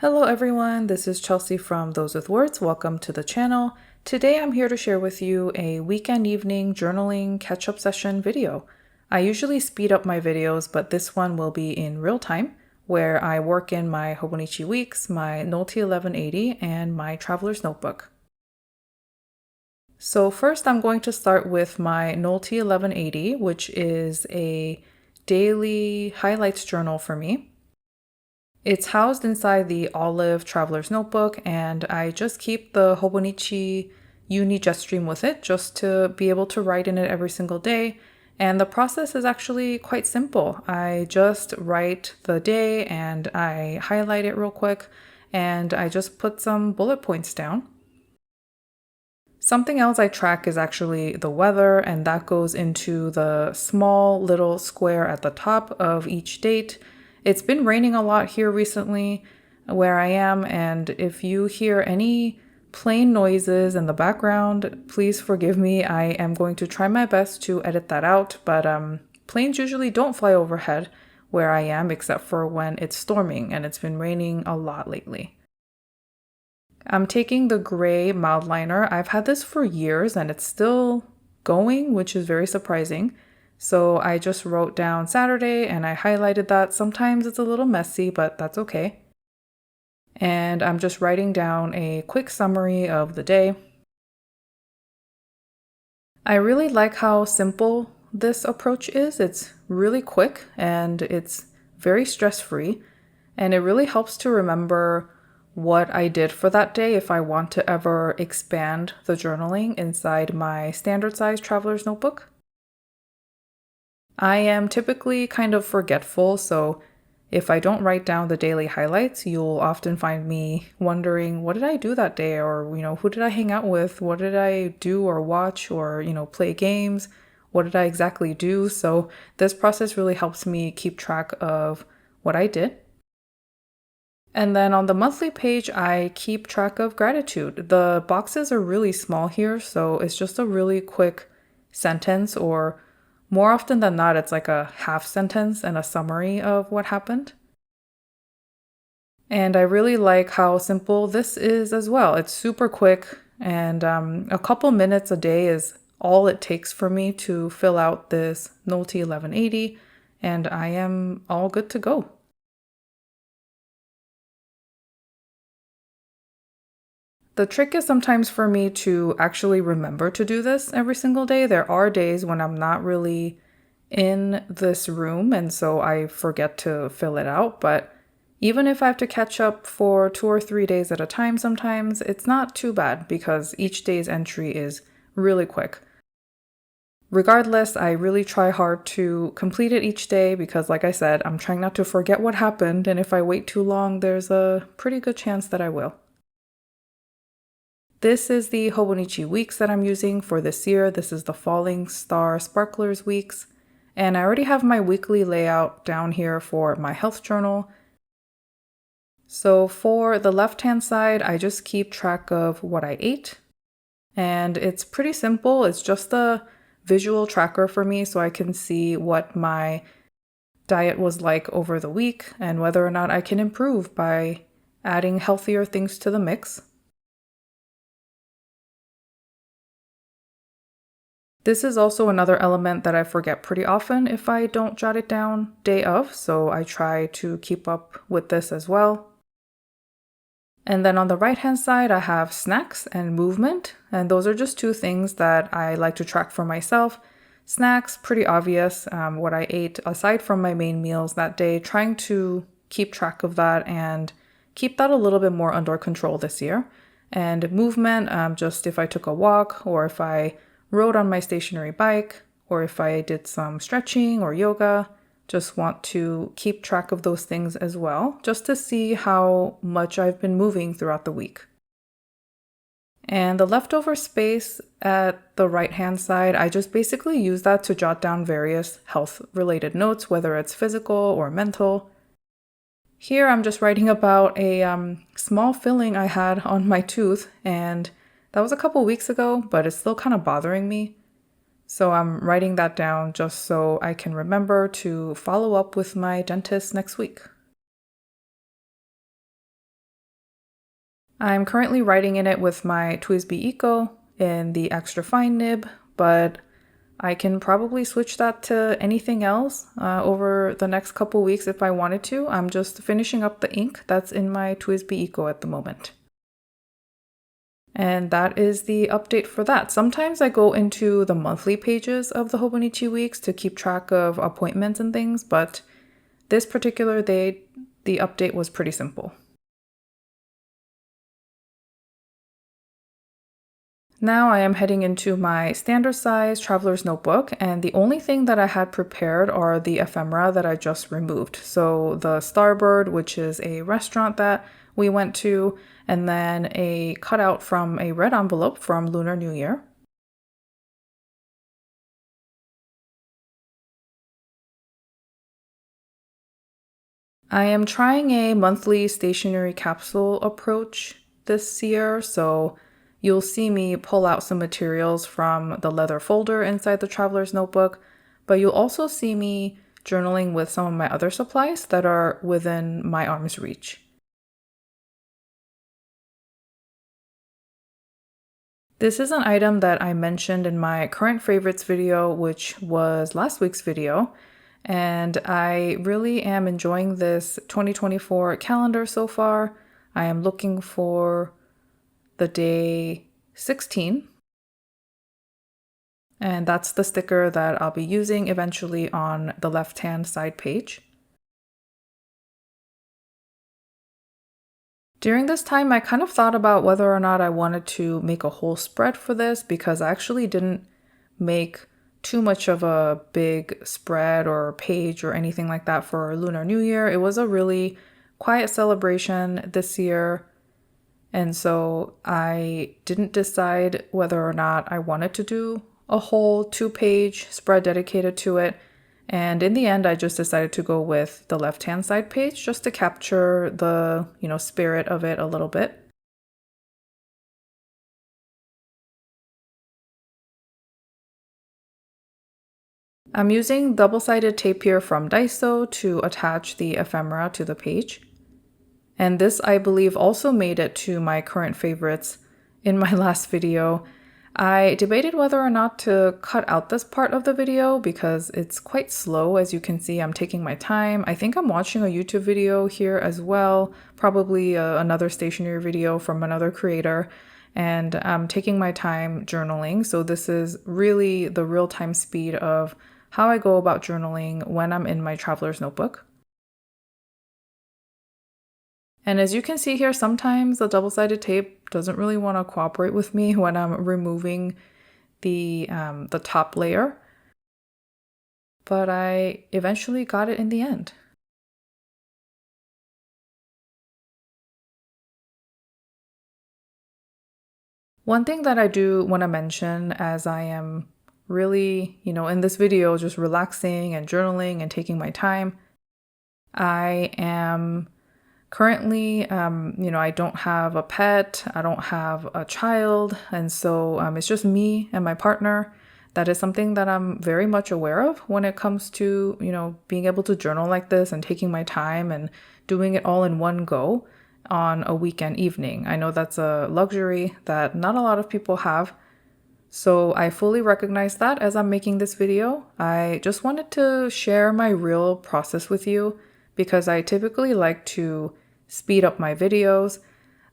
Hello everyone, this is Chelsea from Those with Words. Welcome to the channel. Today I'm here to share with you a weekend evening journaling catch-up session video. I usually speed up my videos, but this one will be in real time, where I work in my Hobonichi Weeks, my Nolty 1180, and my Traveler's Notebook. So first I'm going to start with my Nolty 1180, which is a daily highlights journal for me. It's housed inside the Olive Traveler's Notebook, and I just keep the Hobonichi Uni Jetstream with it just to be able to write in it every single day. And the process is actually quite simple. I just write the day and I highlight it real quick, and I just put some bullet points down. Something else I track is actually the weather, and that goes into the small little square at the top of each date. It's been raining a lot here recently where I am, and if you hear any plane noises in the background, please forgive me. I am going to try my best to edit that out, but planes usually don't fly overhead where I am except for when it's storming, and it's been raining a lot lately. I'm taking the gray mild liner. I've had this for years and it's still going, which is very surprising. So I just wrote down Saturday and I highlighted that. Sometimes it's a little messy, but that's okay. And I'm just writing down a quick summary of the day. I really like how simple this approach is. It's really quick and it's very stress-free, and it really helps to remember what I did for that day if I want to ever expand the journaling inside my standard size traveler's notebook. I am typically kind of forgetful, so if I don't write down the daily highlights, you'll often find me wondering, what did I do that day? Or, who did I hang out with? What did I do or watch or, play games? What did I exactly do? So this process really helps me keep track of what I did. And then on the monthly page, I keep track of gratitude. The boxes are really small here, so it's just a really quick sentence, or more often than not, it's like a half sentence and a summary of what happened. And I really like how simple this is as well. It's super quick, and a couple minutes a day is all it takes for me to fill out this Nolty 1180, and I am all good to go. The trick is sometimes for me to actually remember to do this every single day. There are days when I'm not really in this room, and so I forget to fill it out. But even if I have to catch up for 2 or 3 days at a time sometimes, it's not too bad because each day's entry is really quick. Regardless, I really try hard to complete it each day because, like I said, I'm trying not to forget what happened, and if I wait too long, there's a pretty good chance that I will. This is the Hobonichi Weeks that I'm using for this year. This is the Falling Star Sparklers Weeks. And I already have my weekly layout down here for my health journal. So for the left-hand side, I just keep track of what I ate. And it's pretty simple. It's just a visual tracker for me so I can see what my diet was like over the week and whether or not I can improve by adding healthier things to the mix. This is also another element that I forget pretty often if I don't jot it down day of, so I try to keep up with this as well. And then on the right-hand side, I have snacks and movement, and those are just two things that I like to track for myself. Snacks, pretty obvious, what I ate aside from my main meals that day, trying to keep track of that and keep that a little bit more under control this year. And movement, just if I took a walk or if I rode on my stationary bike, or if I did some stretching or yoga, just want to keep track of those things as well, just to see how much I've been moving throughout the week. And the leftover space at the right-hand side, I just basically use that to jot down various health-related notes, whether it's physical or mental. Here I'm just writing about a small filling I had on my tooth, and that was a couple weeks ago, but it's still kind of bothering me. So I'm writing that down just so I can remember to follow up with my dentist next week. I'm currently writing in it with my TWSBI Eco in the extra fine nib, but I can probably switch that to anything else over the next couple weeks if I wanted to. I'm just finishing up the ink that's in my TWSBI Eco at the moment. And that is the update for that. Sometimes I go into the monthly pages of the Hobonichi Weeks to keep track of appointments and things, but this particular day, the update was pretty simple. Now I am heading into my standard size traveler's notebook, and the only thing that I had prepared are the ephemera that I just removed. So the Starbird, which is a restaurant that we went to, and then a cutout from a red envelope from Lunar New Year. I am trying a monthly stationery capsule approach this year, so you'll see me pull out some materials from the leather folder inside the traveler's notebook, but you'll also see me journaling with some of my other supplies that are within my arm's reach. This is an item that I mentioned in my current favorites video, which was last week's video, and I really am enjoying this 2024 calendar so far. I am looking for the day 16, and that's the sticker that I'll be using eventually on the left-hand side page. During this time, I kind of thought about whether or not I wanted to make a whole spread for this because I actually didn't make too much of a big spread or page or anything like that for Lunar New Year. It was a really quiet celebration this year, and so I didn't decide whether or not I wanted to do a whole 2-page spread dedicated to it. And in the end, I just decided to go with the left-hand side page just to capture the, spirit of it a little bit. I'm using double-sided tape here from Daiso to attach the ephemera to the page. And this, I believe, also made it to my current favorites in my last video. I debated whether or not to cut out this part of the video because it's quite slow. As you can see, I'm taking my time. I think I'm watching a YouTube video here as well, probably another stationery video from another creator, and I'm taking my time journaling. So this is really the real-time speed of how I go about journaling when I'm in my traveler's notebook. And as you can see here, sometimes the double-sided tape doesn't really want to cooperate with me when I'm removing the top layer, but I eventually got it in the end. One thing that I do want to mention as I am really, in this video, just relaxing and journaling and taking my time, I am currently, I don't have a pet, I don't have a child, and so it's just me and my partner. That is something that I'm very much aware of when it comes to, being able to journal like this and taking my time and doing it all in one go on a weekend evening. I know that's a luxury that not a lot of people have. So I fully recognize that as I'm making this video. I just wanted to share my real process with you because I typically like to speed up my videos,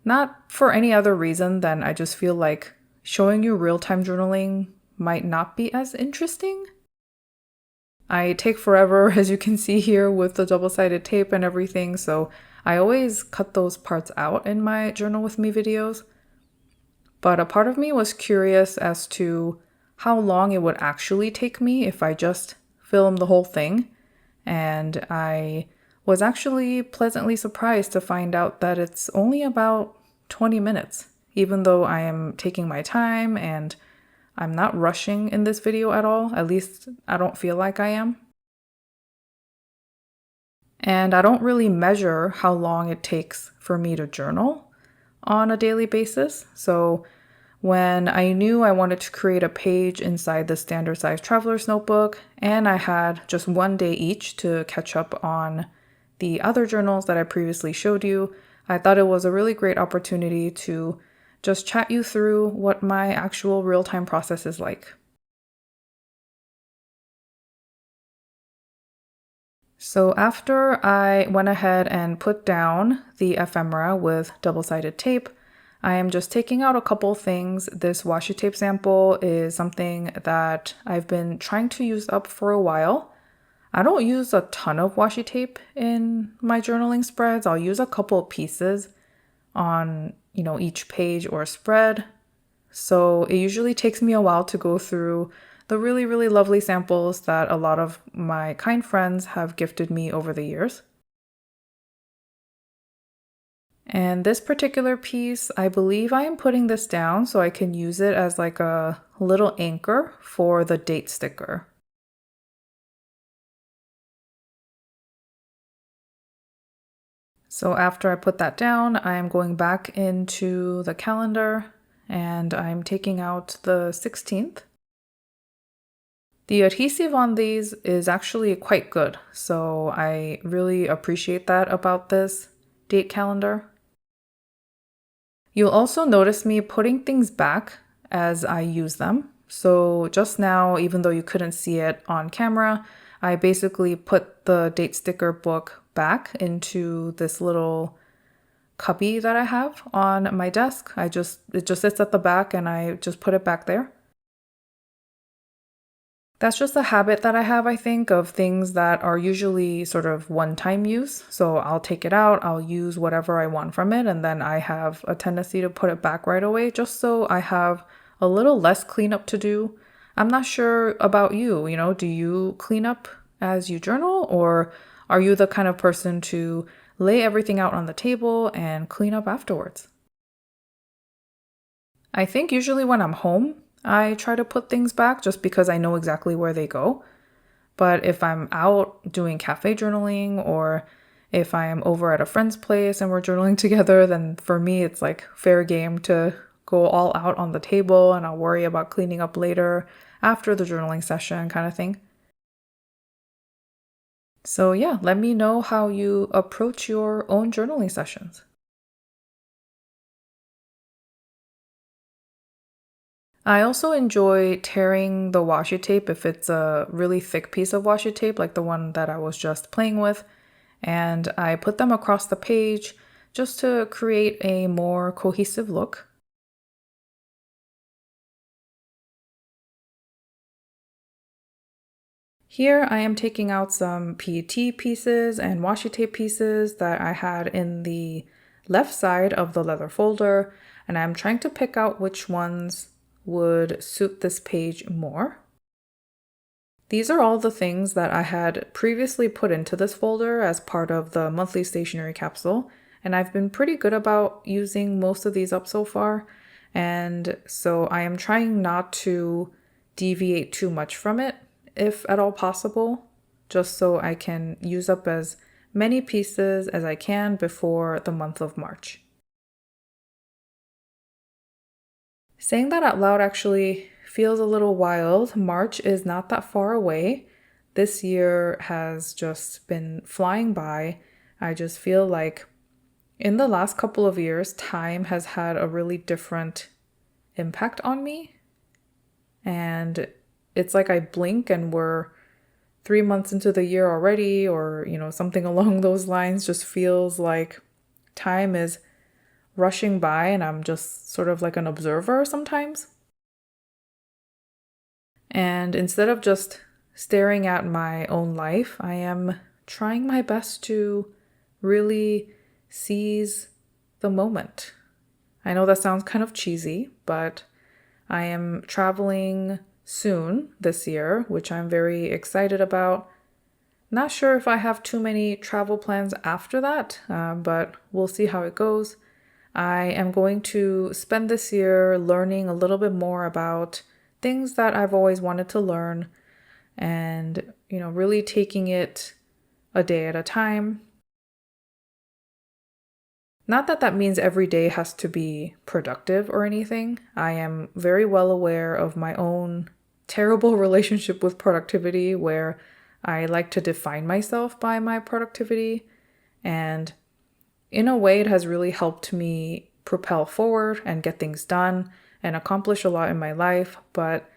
not for any other reason than I just feel like showing you real-time journaling might not be as interesting. I take forever, as you can see here with the double-sided tape and everything, so I always cut those parts out in my Journal With Me videos. But a part of me was curious as to how long it would actually take me if I just filmed the whole thing, and I was actually pleasantly surprised to find out that it's only about 20 minutes, even though I am taking my time and I'm not rushing in this video at all. At least I don't feel like I am. And I don't really measure how long it takes for me to journal on a daily basis. So when I knew I wanted to create a page inside the standard size traveler's notebook, and I had just one day each to catch up on the other journals that I previously showed you, I thought it was a really great opportunity to just chat you through what my actual real-time process is like. So after I went ahead and put down the ephemera with double-sided tape, I am just taking out a couple things. This washi tape sample is something that I've been trying to use up for a while. I don't use a ton of washi tape in my journaling spreads. I'll use a couple of pieces on, each page or spread. So it usually takes me a while to go through the really, really lovely samples that a lot of my kind friends have gifted me over the years. And this particular piece, I believe I am putting this down so I can use it as like a little anchor for the date sticker. So after I put that down, I am going back into the calendar and I'm taking out the 16th. The adhesive on these is actually quite good, so I really appreciate that about this date calendar. You'll also notice me putting things back as I use them. So just now, even though you couldn't see it on camera, I basically put the date sticker book back into this little cubby that I have on my desk. It just sits at the back and I just put it back there. That's just a habit that I have, I think, of things that are usually sort of one-time use. So I'll take it out, I'll use whatever I want from it, and then I have a tendency to put it back right away just so I have a little less cleanup to do. I'm not sure about you, do you clean up as you journal, or are you the kind of person to lay everything out on the table and clean up afterwards? I think usually when I'm home, I try to put things back just because I know exactly where they go. But if I'm out doing cafe journaling or if I am over at a friend's place and we're journaling together, then for me it's like fair game to go all out on the table and I'll worry about cleaning up later after the journaling session kind of thing. So yeah, let me know how you approach your own journaling sessions. I also enjoy tearing the washi tape if it's a really thick piece of washi tape, like the one that I was just playing with, and I put them across the page just to create a more cohesive look. Here I am taking out some PET pieces and washi tape pieces that I had in the left side of the leather folder, and I'm trying to pick out which ones would suit this page more. These are all the things that I had previously put into this folder as part of the monthly stationery capsule, and I've been pretty good about using most of these up so far, and so I am trying not to deviate too much from it, if at all possible, just so I can use up as many pieces as I can before the month of March. Saying that out loud actually feels a little wild. March is not that far away. This year has just been flying by. I just feel like in the last couple of years, time has had a really different impact on me. And it's like I blink and we're 3 months into the year already, or, something along those lines. Just feels like time is rushing by and I'm just sort of like an observer sometimes. And instead of just staring at my own life, I am trying my best to really seize the moment. I know that sounds kind of cheesy, but I am traveling soon this year, which I'm very excited about. Not sure if I have too many travel plans after that, but we'll see how it goes. I am going to spend this year learning a little bit more about things that I've always wanted to learn and, really taking it a day at a time. Not that that means every day has to be productive or anything. I am very well aware of my own terrible relationship with productivity where I like to define myself by my productivity. And in a way, it has really helped me propel forward and get things done and accomplish a lot in my life. But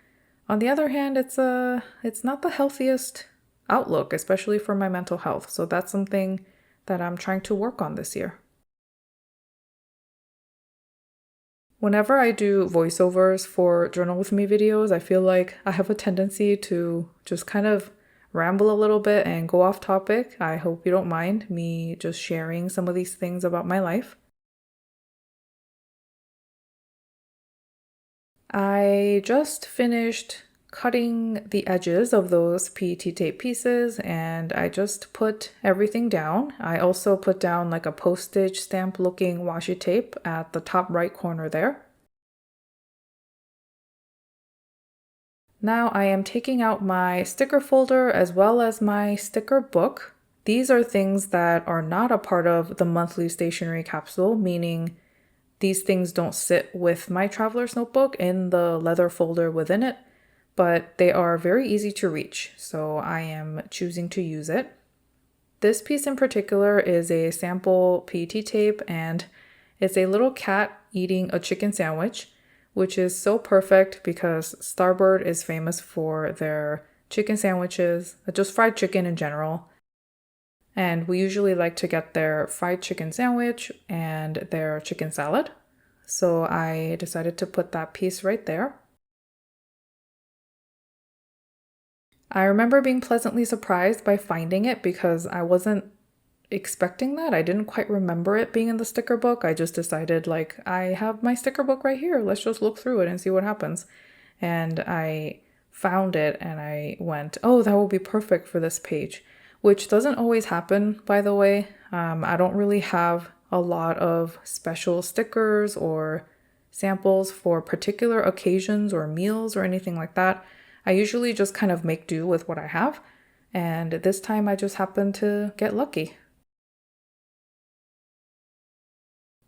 on the other hand, it's not the healthiest outlook, especially for my mental health. So that's something that I'm trying to work on this year. Whenever I do voiceovers for Journal With Me videos, I feel like I have a tendency to just kind of ramble a little bit and go off topic. I hope you don't mind me just sharing some of these things about my life. I just finished cutting the edges of those PET tape pieces and I just put everything down. I also put down like a postage stamp looking washi tape at the top right corner there. Now I am taking out my sticker folder as well as my sticker book. These are things that are not a part of the monthly stationery capsule, meaning these things don't sit with my traveler's notebook in the leather folder within it, but they are very easy to reach, so I am choosing to use it. This piece in particular is a sample PET tape, and it's a little cat eating a chicken sandwich, which is so perfect because Starboard is famous for their chicken sandwiches, just fried chicken in general. And we usually like to get their fried chicken sandwich and their chicken salad. So I decided to put that piece right there. I remember being pleasantly surprised by finding it because I wasn't expecting that. I didn't quite remember it being in the sticker book. I just decided, like, I have my sticker book right here. Let's just look through it and see what happens. And I found it and I went, oh, that will be perfect for this page, which doesn't always happen, by the way. I don't really have a lot of special stickers or samples for particular occasions or meals or anything like that. I usually just kind of make do with what I have. And this time I just happened to get lucky.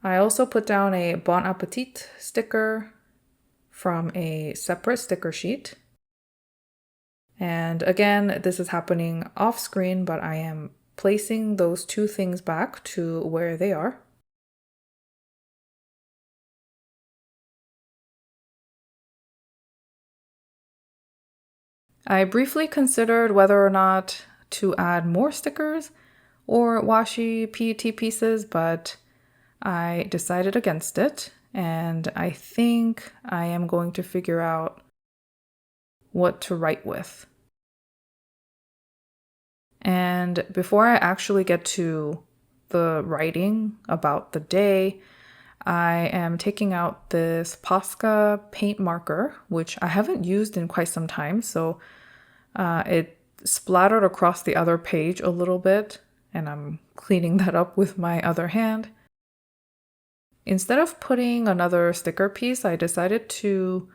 I also put down a Bon Appetit sticker from a separate sticker sheet. And again, this is happening off screen, but I am placing those two things back to where they are. I briefly considered whether or not to add more stickers or washi PET pieces, but I decided against it, and I think I am going to figure out what to write with. And before I actually get to the writing about the day, I am taking out this Posca paint marker, which I haven't used in quite some time, so it splattered across the other page a little bit, and I'm cleaning that up with my other hand. Instead of putting another sticker piece, I decided to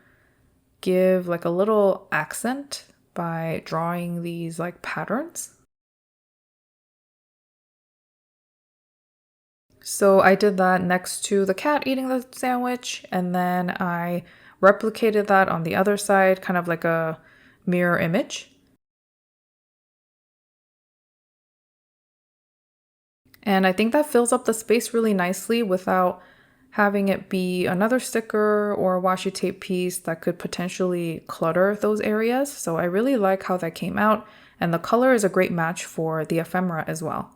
give like a little accent by drawing these like patterns. So I did that next to the cat eating the sandwich, and then I replicated that on the other side, kind of like a mirror image. And I think that fills up the space really nicely without having it be another sticker or a washi tape piece that could potentially clutter those areas. So I really like how that came out, and the color is a great match for the ephemera as well.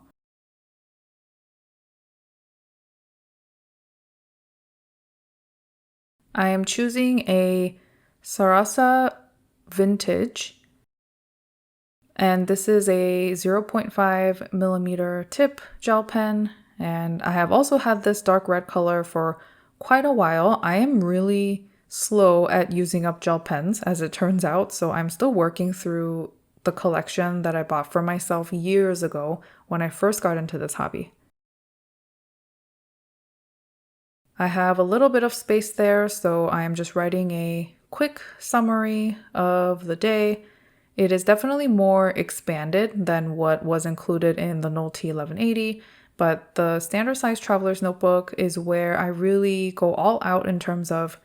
I am choosing a Sarasa Vintage, and this is a 0.5 millimeter tip gel pen, and I have also had this dark red color for quite a while. I am really slow at using up gel pens, as it turns out, so I'm still working through the collection that I bought for myself years ago when I first got into this hobby. I have a little bit of space there, so I am just writing a quick summary of the day. It is definitely more expanded than what was included in the Nolty 1180, but the standard size traveler's notebook is where I really go all out in terms of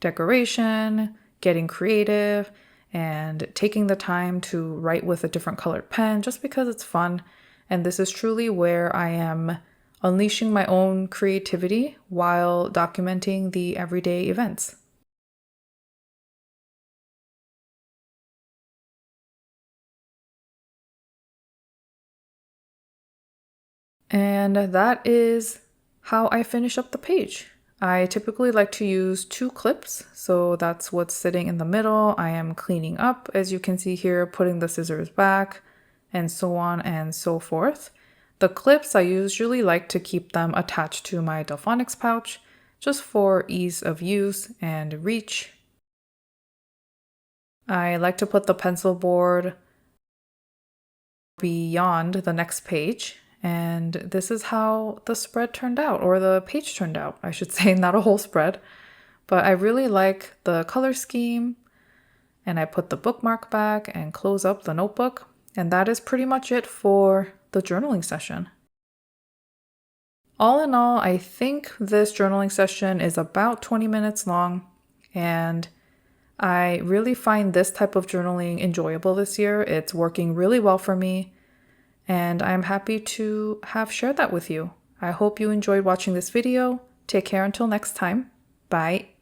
decoration, getting creative, and taking the time to write with a different colored pen just because it's fun. And this is truly where I am unleashing my own creativity while documenting the everyday events. And that is how I finish up the page. I typically like to use 2 clips, so that's what's sitting in the middle. I am cleaning up, as you can see here, putting the scissors back, and so on and so forth. The clips, I usually like to keep them attached to my Delphonics pouch, just for ease of use and reach. I like to put the pencil board beyond the next page, and this is how the spread turned out, or the page turned out, I should say, not a whole spread. But I really like the color scheme, and I put the bookmark back and close up the notebook, and that is pretty much it for the journaling session. All in all, I think this journaling session is about 20 minutes long, and I really find this type of journaling enjoyable this year. It's working really well for me, and I'm happy to have shared that with you. I hope you enjoyed watching this video. Take care until next time. Bye.